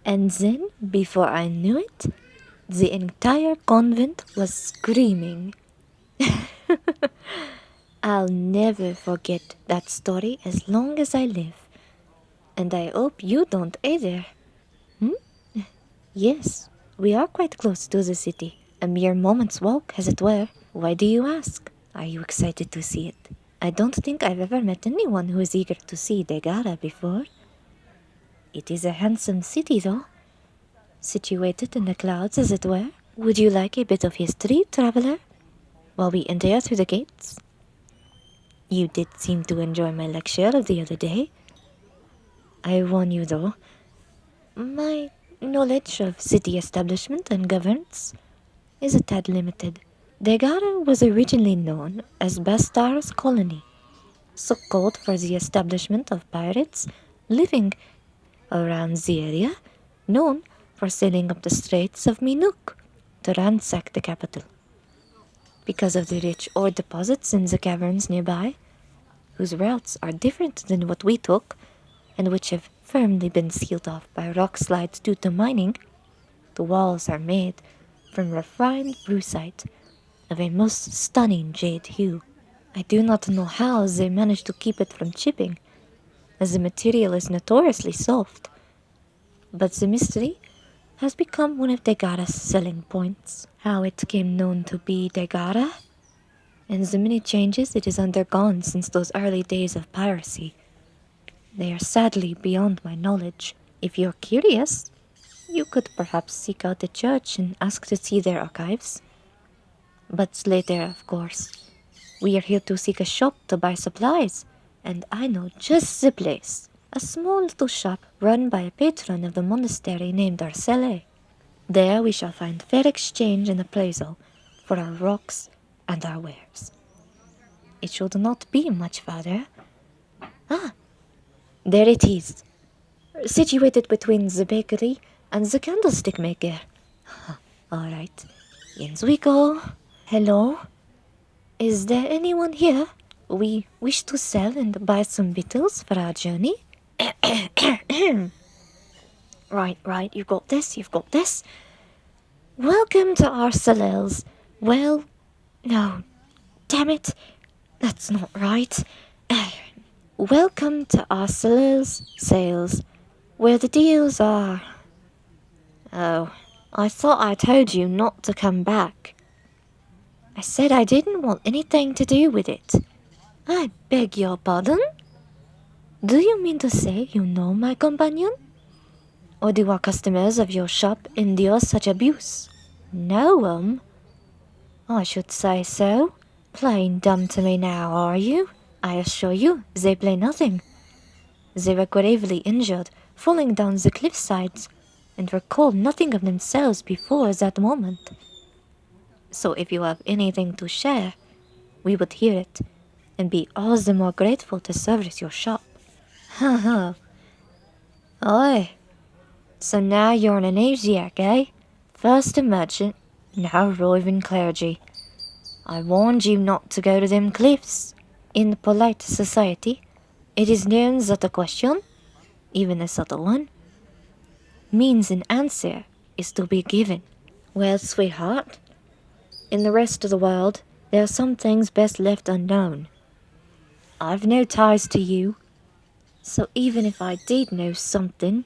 And then, before I knew it, the entire convent was screaming. I'll never forget that story as long as I live. And I hope you don't either. Yes, we are quite close to the city. A mere moment's walk, as it were. Why do you ask? Are you excited to see it? I don't think I've ever met anyone who is eager to see Dagara before. It is a handsome city, though. Situated in the clouds, as it were. Would you like a bit of history, traveler? While we enter through the gates? You did seem to enjoy my lecture of the other day. I warn you, though, my knowledge of city establishment and governance is a tad limited. Dagara was originally known as Bastar's colony, so called for the establishment of pirates living around the area, known for sailing up the Straits of Minook to ransack the capital. Because of the rich ore deposits in the caverns nearby, whose routes are different than what we took, and which have firmly been sealed off by rock slides due to mining, the walls are made from refined brucite of a most stunning jade hue. I do not know how they manage to keep it from chipping, as the material is notoriously soft, but the mystery has become one of Dagara's selling points. How it came known to be Dagara, and the many changes it has undergone since those early days of piracy. They are sadly beyond my knowledge. If you're curious, you could perhaps seek out the church and ask to see their archives. But later, of course. We are here to seek a shop to buy supplies, and I know just the place. A small little shop run by a patron of the monastery named Arcele. There we shall find fair exchange and appraisal for our rocks and our wares. It should not be much farther. Ah, there it is, situated between the bakery and the candlestick maker. All right, in we go. Hello, is there anyone here? We wish to sell and buy some victuals for our journey. Right, you've got this. Welcome to our sales. Well, no, damn it, that's not right. Welcome to our sales, where the deals are. Oh, I thought I told you not to come back. I said I didn't want anything to do with it. I beg your pardon? Do you mean to say you know my companion? Or do our customers of your shop endure such abuse? Know 'em? I should say so. Playing dumb to me now, are you? I assure you, they play nothing. They were gravely injured, falling down the cliff sides, and recalled nothing of themselves before that moment. So if you have anything to share, we would hear it, and be all the more grateful to service your shop. Ha ha. Oi. So now you're an Asiatic, eh? First a merchant, now roving clergy. I warned you not to go to them cliffs. In polite society, it is known that a question, even a subtle one, means an answer is to be given. Well, sweetheart, in the rest of the world, there are some things best left unknown. I've no ties to you, so even if I did know something,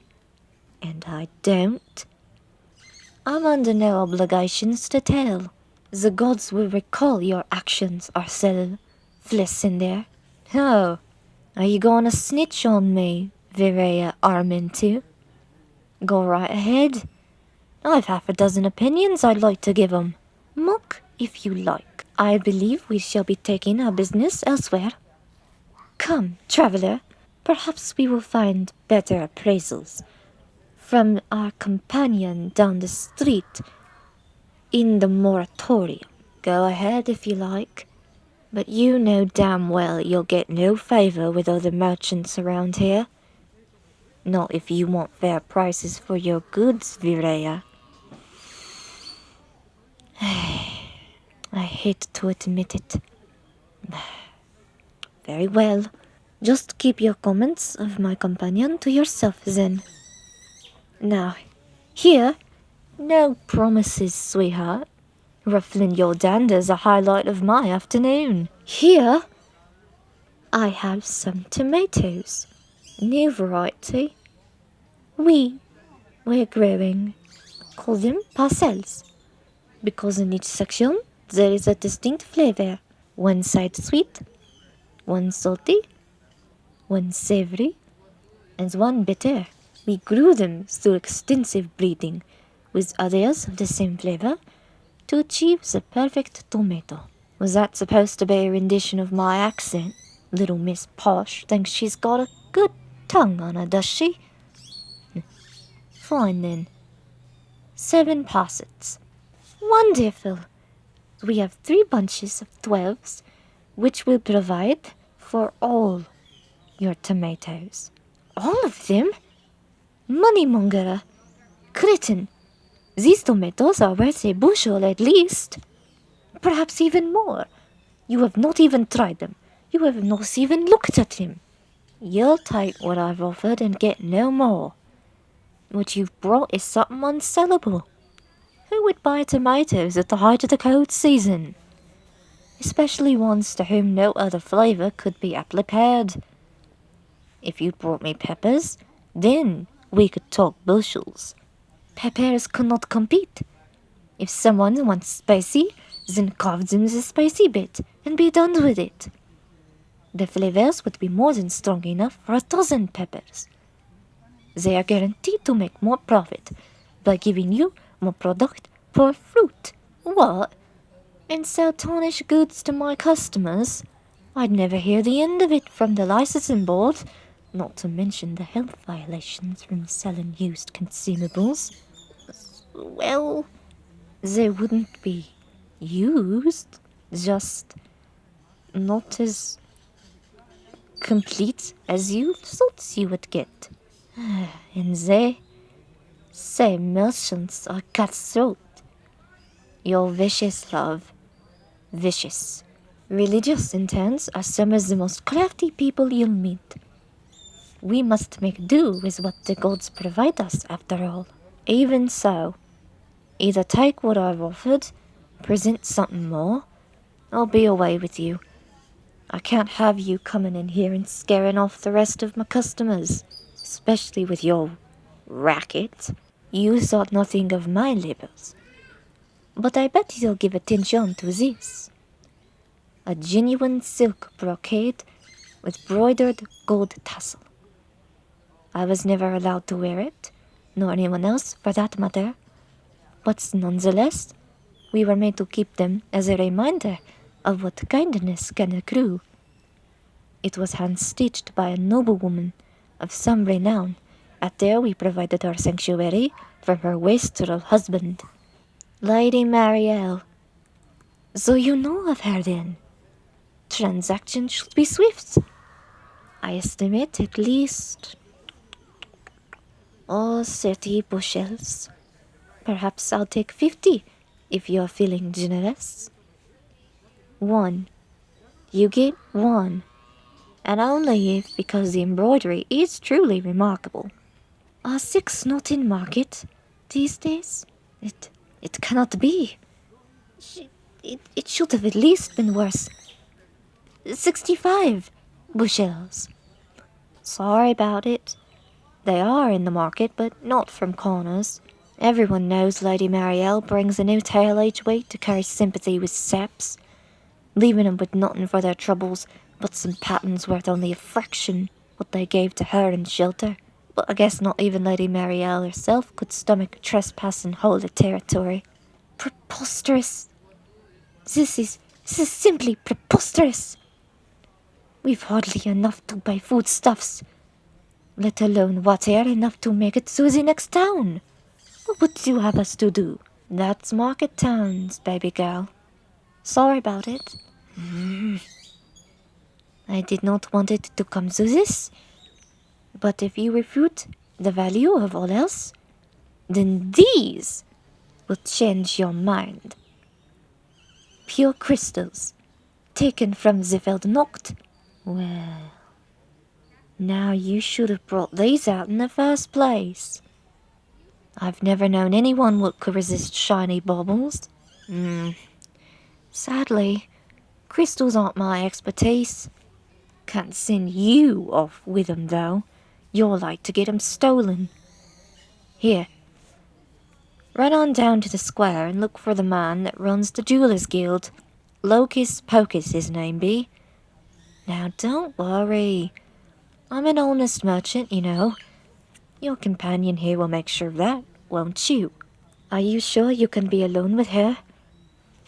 and I don't, I'm under no obligations to tell. The gods will recall your actions, Arcel. Fliss in there. Oh, are you gonna snitch on me, Virea Armintu? Go right ahead. I've half a dozen opinions I'd like to give 'em. Mock, if you like. I believe we shall be taking our business elsewhere. Come, traveler, perhaps we will find better appraisals from our companion down the street in the moratorium. Go ahead if you like, but you know damn well you'll get no favor with other merchants around here. Not if you want fair prices for your goods, Virea. I hate to admit it. Very well. Just keep your comments of my companion to yourself then. Now, Here, no promises, sweetheart. Ruffling your dander's a highlight of my afternoon. Here, I have some tomatoes. New variety. We're growing. Call them parcels. Because in each section, there is a distinct flavor. One side sweet, one salty, one savory, and one bitter. We grew them through extensive breeding with others of the same flavor to achieve the perfect tomato. Was that supposed to be a rendition of my accent? Little Miss Posh thinks she's got a good tongue on her, does she? Fine then. 7 parcels. Wonderful. We have 3 bunches of 12s, which will provide for all your tomatoes. All of them? Moneymonger. Cretin. These tomatoes are worth a bushel at least. Perhaps even more. You have not even tried them. You have not even looked at them. You'll take what I've offered and get no more. What you've brought is something unsellable. Who would buy tomatoes at the height of the cold season? Especially ones to whom no other flavour could be applied. If you'd brought me peppers, then we could talk bushels. Peppers cannot compete. If someone wants spicy, then carve them the spicy bit and be done with it. The flavours would be more than strong enough for a dozen peppers. They are guaranteed to make more profit by giving you more product for fruit. What? And sell tarnished goods to my customers? I'd never hear the end of it from the licensing board, not to mention the health violations from selling used consumables. Well, they wouldn't be used, just not as complete as you thought you would get. And they say merchants are cutthroat. You're vicious, love. Vicious. Religious interns are some of the most crafty people you'll meet. We must make do with what the gods provide us, after all. Even so, either take what I've offered, present something more, or be away with you. I can't have you coming in here and scaring off the rest of my customers, especially with your racket. You thought nothing of my labors. But I bet you'll give attention to this. A genuine silk brocade with broidered gold tassel. I was never allowed to wear it, nor anyone else for that matter, but nonetheless, we were made to keep them as a reminder of what kindness can accrue. It was hand-stitched by a noblewoman of some renown. At there we provided our sanctuary from her wastrel husband, Lady Marielle. So you know of her then? Transaction should be swift. I estimate at least 30 bushels. Perhaps I'll take 50 if you're feeling generous. 1. You get 1. And only if, because the embroidery is truly remarkable. Are 6 not in market these days? It cannot be. It should have at least been worth 65 bushels. Sorry about it. They are in the market, but not from corners. Everyone knows Lady Marielle brings a new tale each week to carry sympathy with saps, leaving them with nothing for their troubles but some patterns worth only a fraction what they gave to her in shelter. But I guess not even Lady Marielle herself could stomach trespassing holy territory. Preposterous. This is simply preposterous. We've hardly enough to buy foodstuffs, let alone water enough to make it through the next town. What would you have us to do? That's market towns, baby girl. Sorry about it. I did not want it to come to this, but if you refute the value of all else, then these will change your mind. Pure crystals, taken from the Veldnocht. Well, now you should have brought these out in the first place. I've never known anyone what could resist shiny baubles. Sadly, crystals aren't my expertise. Can't send you off with 'em, though. You're like to get 'em stolen. Here, run on down to the square and look for the man that runs the Jewelers Guild. Locus Pocus his name be. Now don't worry. I'm an honest merchant, you know. Your companion here will make sure of that, won't you? Are you sure you can be alone with her?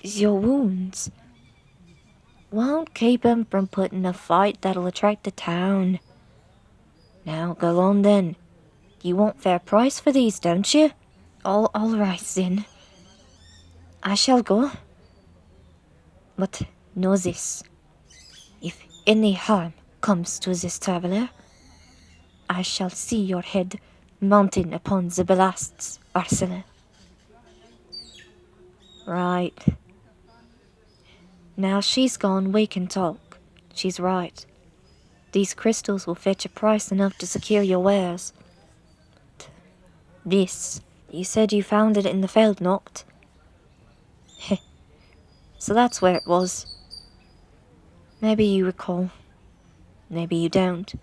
Your wounds won't keep 'em from putting a fight that'll attract the town. Now go on then. You want fair price for these, don't you? All right then. I shall go. But know this. If any harm comes to this traveler, I shall see your head mounted upon the ballast's arsenal. Right. Now she's gone, we can talk. She's right. These crystals will fetch a price enough to secure your wares. This, you said you found it in the Feldnocht. Heh. So that's where it was. Maybe you recall. Maybe you don't.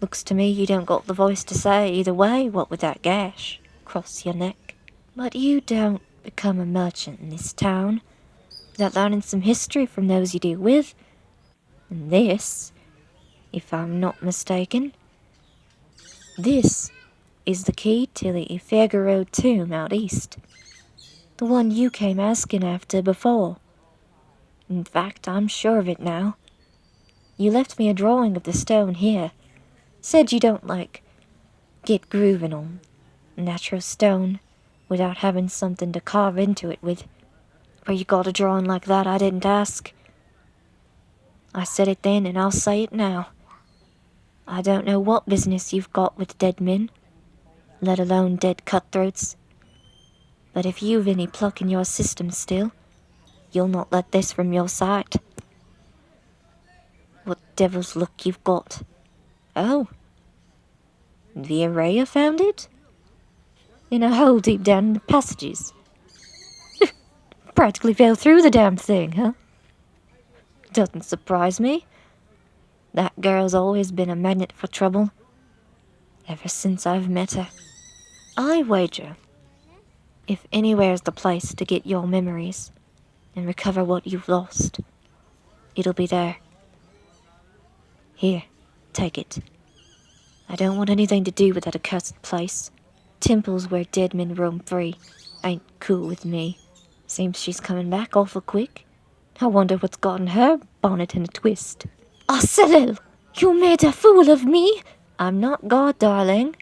Looks to me you don't got the voice to say either way what with that gash across your neck. But you don't become a merchant in this town without learning some history from those you deal with. And this, if I'm not mistaken, this is the key to the Figaro tomb out east. The one you came asking after before. In fact, I'm sure of it now. You left me a drawing of the stone here. Said you don't get grooving on natural stone without having something to carve into it with. Where you got a drawing like that, I didn't ask. I said it then and I'll say it now. I don't know what business you've got with dead men, let alone dead cutthroats. But if you've any pluck in your system still, you'll not let this from your sight. What devil's luck you've got? Oh, Virea found it? In a hole deep down in the passages. Practically fell through the damn thing, huh? Doesn't surprise me. That girl's always been a magnet for trouble. Ever since I've met her. I wager, if anywhere's the place to get your memories and recover what you've lost, it'll be there. Here, take it. I don't want anything to do with that accursed place. Temples where dead men roam free ain't cool with me. Seems she's coming back awful quick. I wonder what's gotten her bonnet in a twist. Arcelil, you made a fool of me. I'm not God, darling.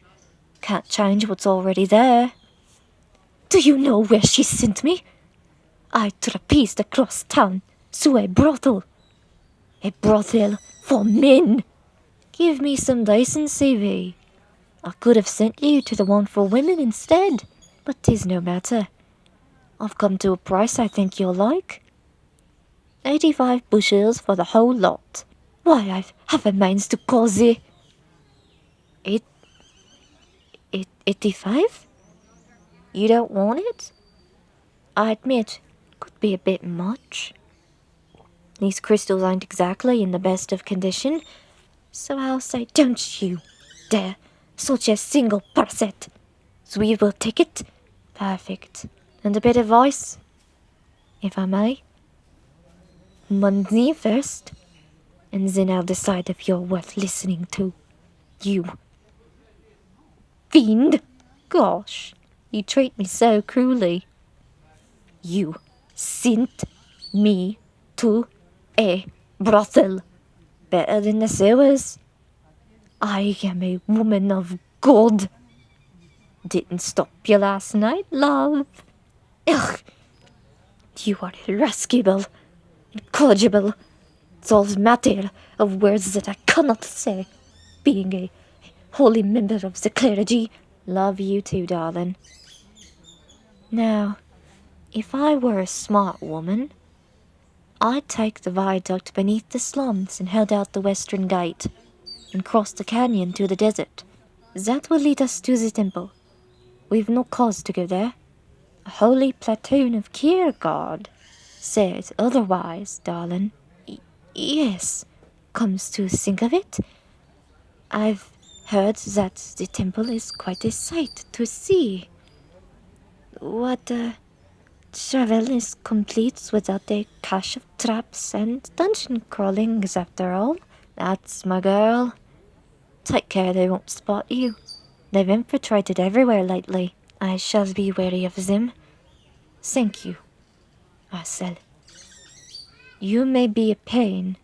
Can't change what's already there. Do you know where she sent me? I trapezed across town to a brothel. A brothel for men. Give me some decency, V. I could have sent you to the one for women instead, but 'tis no matter. I've come to a price I think you'll like. 85 bushels for the whole lot. Why, I've half a minds to call thee. 85? You don't want it? I admit, could be a bit much. These crystals aren't exactly in the best of condition, so I'll say don't you dare such a single parcet. So we will take it. Perfect. And a bit of advice, if I may. Money first, and then I'll decide if you're worth listening to. You fiend! Gosh, you treat me so cruelly. You sent me to a brothel. Better than the sewers. I am a woman of God. Didn't stop you last night, love. Ugh! You are irascible, incorrigible. It's all a matter of words that I cannot say, being a holy member of the clergy. Love you too, darling. Now, if I were a smart woman, I'd take the viaduct beneath the slums and head out the western gate and cross the canyon to the desert. That will lead us to the temple. We've no cause to go there. A holy platoon of Kierkegaard says otherwise, darling. Yes, comes to think of it, I've heard that the temple is quite a sight to see. What travel is complete without a cache of traps and dungeon crawlings after all. That's my girl. Take care they won't spot you. They've infiltrated everywhere lately. I shall be wary of them. Thank you, Marcel. You may be a pain,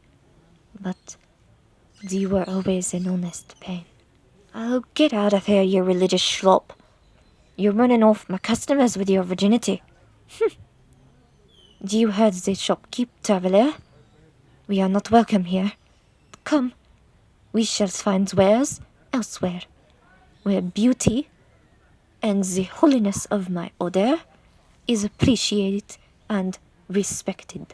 but you were always an honest pain. Oh, get out of here, you religious schlop. You're running off my customers with your virginity. You heard the shopkeep, traveler? We are not welcome here. Come, we shall find wares elsewhere, where beauty and the holiness of my order is appreciated and respected.